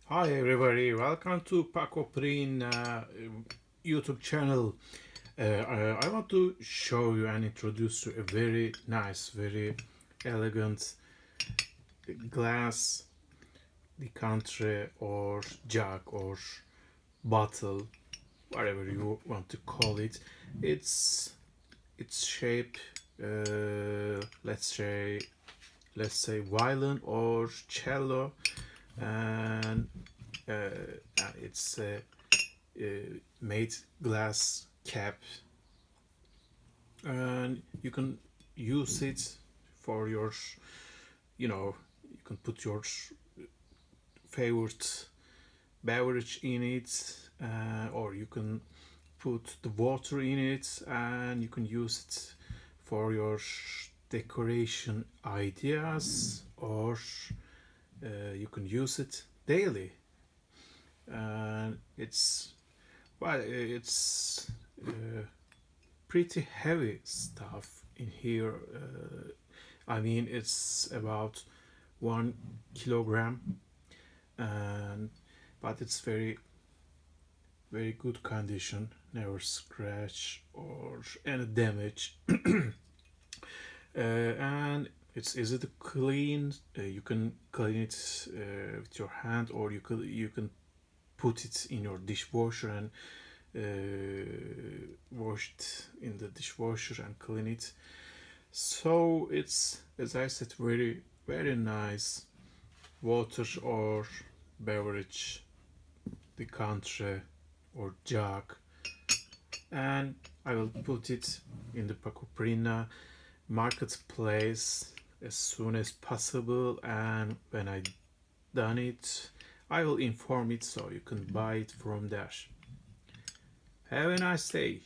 Hi everybody, welcome to Pako Prinna YouTube channel. I want to show you and introduce you a very nice, very elegant glass decanter or jug or bottle, whatever you want to call it. Its shape, let's say violin or cello, and it's made glass cap, and you can use it for your, you can put your favorite beverage in it, or you can put the water in it, and you can use it for your decoration ideas, or you can use it daily. And it's pretty heavy stuff in here. I mean, it's about 1 kilogram, and but it's very very good condition, never scratch or any damage. And it's easy to clean. You can clean it with your hand, or you can put it in your dishwasher and wash it in the dishwasher and clean it. So it's, as I said, very very nice water or beverage decanter or jug, and I will put it in the Pako Prinna marketplace as soon as possible, and when I done it I will inform it so you can buy it from there. Have a nice day.